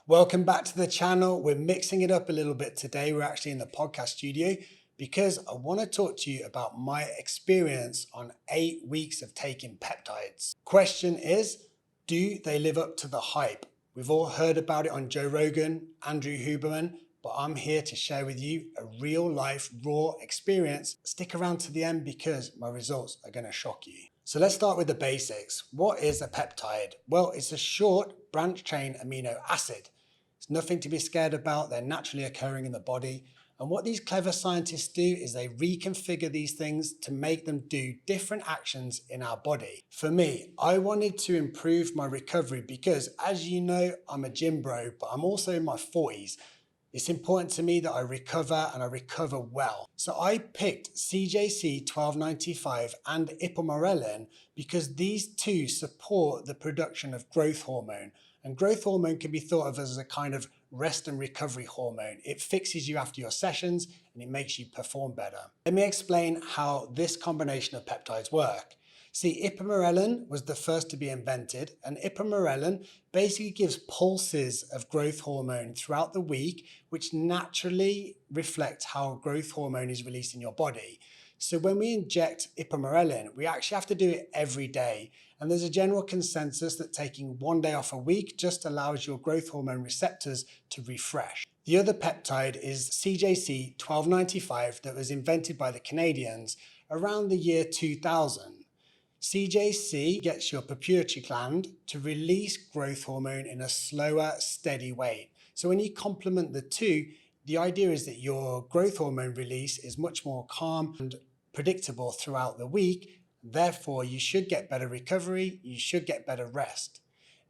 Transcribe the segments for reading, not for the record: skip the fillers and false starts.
Welcome back to the channel. We're mixing it up a little bit today. We're actually in the podcast studio because I want to talk to you about my experience on 8 weeks of taking peptides. Question is, do they live up to the hype? We've all heard about it on Joe Rogan, Andrew Huberman, but I'm here to share with you a real life, raw experience. Stick around to the end because my results are going to shock you. So let's start with the basics. What is a peptide? Well, it's a short branch chain amino acid. It's nothing to be scared about. They're naturally occurring in the body. And what these clever scientists do is they reconfigure these things to make them do different actions in our body. For me, I wanted to improve my recovery because, as you know, I'm a gym bro, but I'm also in my 40s. It's important to me that I recover and I recover well. So I picked CJC-1295 and Ipamorelin because these two support the production of growth hormone. And growth hormone can be thought of as a kind of rest and recovery hormone. It fixes you after your sessions and it makes you perform better. Let me explain how this combination of peptides work. See, Ipamorelin was the first to be invented, and Ipamorelin basically gives pulses of growth hormone throughout the week, which naturally reflects how growth hormone is released in your body. So when we inject Ipamorelin, we actually have to do it every day. And there's a general consensus that taking 1 day off a week just allows your growth hormone receptors to refresh. The other peptide is CJC-1295 that was invented by the Canadians around the year 2000. CJC gets your pituitary gland to release growth hormone in a slower, steady way. So when you complement the two, the idea is that your growth hormone release is much more calm and predictable throughout the week. Therefore, you should get better recovery, you should get better rest.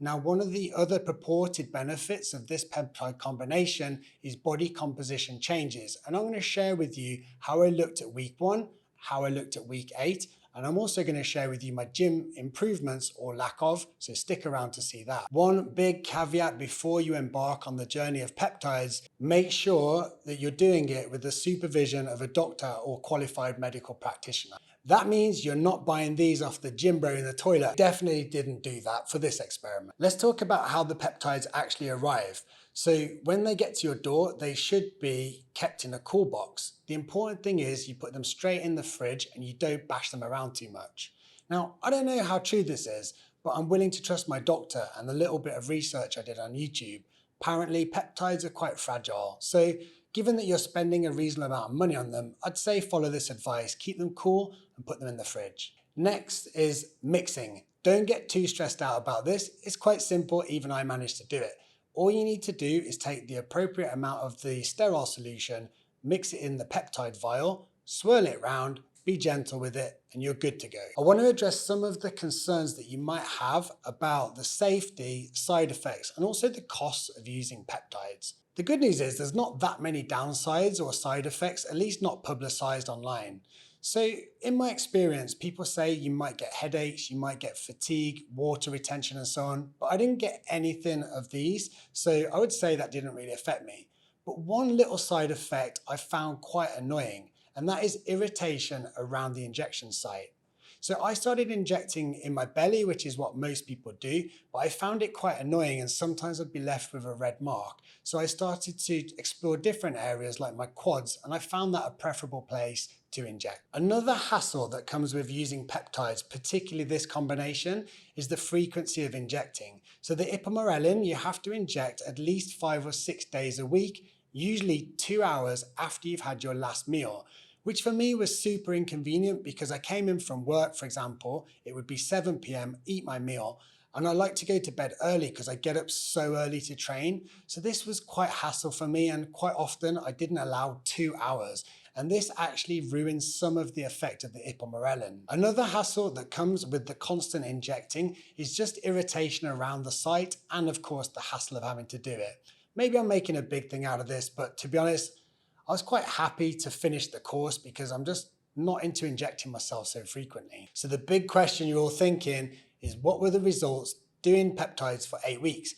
Now, one of the other purported benefits of this peptide combination is body composition changes. And I'm going to share with you how I looked at week 1, how I looked at week 8, and I'm also going to share with you my gym improvements or lack of, so stick around to see that. One big caveat before you embark on the journey of peptides, make sure that you're doing it with the supervision of a doctor or qualified medical practitioner. That means you're not buying these off the gym bro in the toilet. Definitely didn't do that for this experiment. Let's talk about how the peptides actually arrive. So when they get to your door, they should be kept in a cool box. The important thing is you put them straight in the fridge and you don't bash them around too much. Now, I don't know how true this is, but I'm willing to trust my doctor and the little bit of research I did on YouTube. Apparently, peptides are quite fragile. So given that you're spending a reasonable amount of money on them, I'd say follow this advice. Keep them cool and put them in the fridge. Next is mixing. Don't get too stressed out about this. It's quite simple, even I managed to do it. All you need to do is take the appropriate amount of the sterile solution, mix it in the peptide vial, swirl it around, be gentle with it, and you're good to go. I want to address some of the concerns that you might have about the safety, side effects, and also the costs of using peptides. The good news is there's not that many downsides or side effects, at least not publicized online. So in my experience, people say you might get headaches, you might get fatigue, water retention and so on, but I didn't get anything of these. So I would say that didn't really affect me. But one little side effect I found quite annoying, and that is irritation around the injection site. So I started injecting in my belly, which is what most people do, but I found it quite annoying and sometimes I'd be left with a red mark. So I started to explore different areas like my quads, and I found that a preferable place to inject. Another hassle that comes with using peptides, particularly this combination, is the frequency of injecting. So the Ipamorelin, you have to inject at least 5 or 6 days a week, usually 2 hours after you've had your last meal, which for me was super inconvenient because I came in from work, for example, it would be 7 p.m, eat my meal, and I like to go to bed early because I get up so early to train. So this was quite hassle for me, and quite often I didn't allow 2 hours. And this actually ruins some of the effect of the Ipamorelin. Another hassle that comes with the constant injecting is just irritation around the site, and of course the hassle of having to do it. Maybe I'm making a big thing out of this, but to be honest, I was quite happy to finish the course because I'm just not into injecting myself so frequently. So the big question you're all thinking is, what were the results doing peptides for 8 weeks?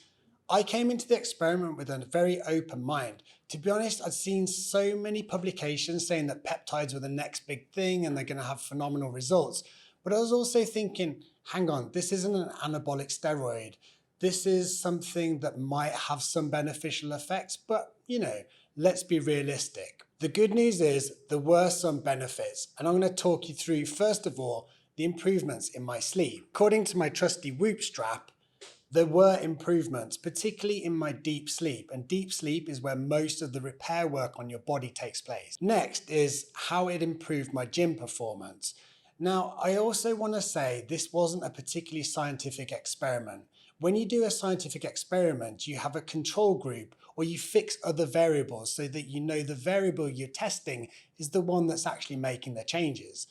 I came into the experiment with a very open mind. To be honest, I'd seen so many publications saying that peptides were the next big thing and they're going to have phenomenal results. But I was also thinking, hang on, this isn't an anabolic steroid. this is something that might have some beneficial effects, but let's be realistic. The good news is there were some benefits, and I'm going to talk you through, first of all, the improvements in my sleep. According to my trusty Whoop strap, there were improvements, particularly in my deep sleep, and deep sleep is where most of the repair work on your body takes place. Next is how it improved my gym performance. Now, I also want to say this wasn't a particularly scientific experiment. When you do a scientific experiment, you have a control group or you fix other variables so that you know the variable you're testing is the one that's actually making the changes.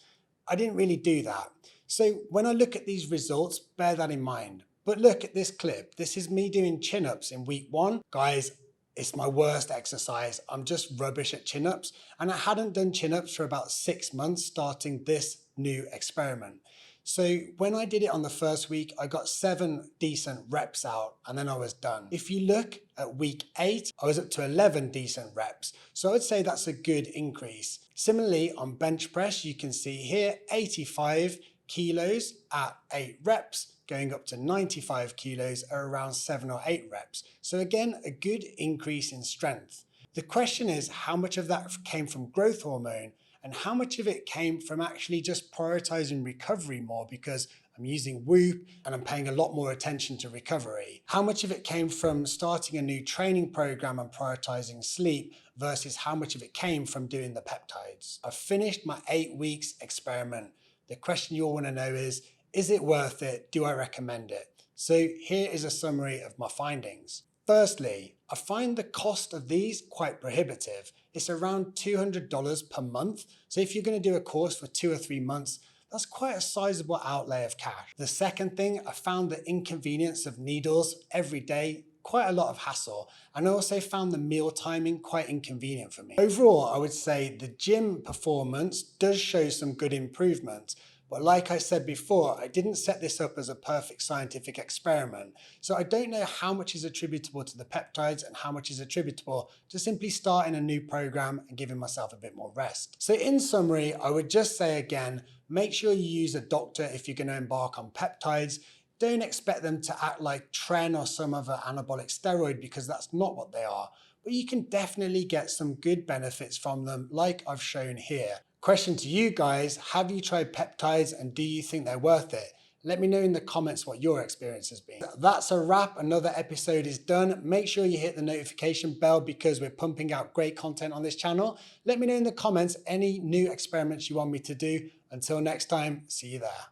I didn't really do that. So when I look at these results, bear that in mind. But look at this clip. This is me doing chin-ups in week 1. Guys, it's my worst exercise. I'm just rubbish at chin-ups. And I hadn't done chin-ups for about 6 months starting this new experiment. So when I did it on the first week, I got 7 decent reps out and then I was done. If you look at week 8, I was up to 11 decent reps. So I would say that's a good increase. Similarly, on bench press, you can see here 85 kilos at 8 reps, going up to 95 kilos at around 7 or 8 reps. So again, a good increase in strength. The question is how much of that came from growth hormone and how much of it came from actually just prioritizing recovery more because I'm using Whoop and I'm paying a lot more attention to recovery. How much of it came from starting a new training program and prioritizing sleep versus how much of it came from doing the peptides. I've finished my 8 weeks experiment. The question you all want to know is it worth it? Do I recommend it? So here is a summary of my findings. Firstly, I find the cost of these quite prohibitive. It's around $200 per month. So if you're going to do a course for 2 or 3 months, that's quite a sizable outlay of cash. The second thing, I found the inconvenience of needles every day quite a lot of hassle, and I also found the meal timing quite inconvenient for me. Overall, I would say the gym performance does show some good improvements, but like I said before, I didn't set this up as a perfect scientific experiment, so I don't know how much is attributable to the peptides and how much is attributable to simply starting a new program and giving myself a bit more rest. So in summary, I would just say again, make sure you use a doctor if you're going to embark on peptides. Don't expect them to act like Tren or some other anabolic steroid because that's not what they are. But you can definitely get some good benefits from them like I've shown here. Question to you guys, have you tried peptides and do you think they're worth it? Let me know in the comments what your experience has been. That's a wrap. Another episode is done. Make sure you hit the notification bell because we're pumping out great content on this channel. Let me know in the comments any new experiments you want me to do. Until next time, see you there.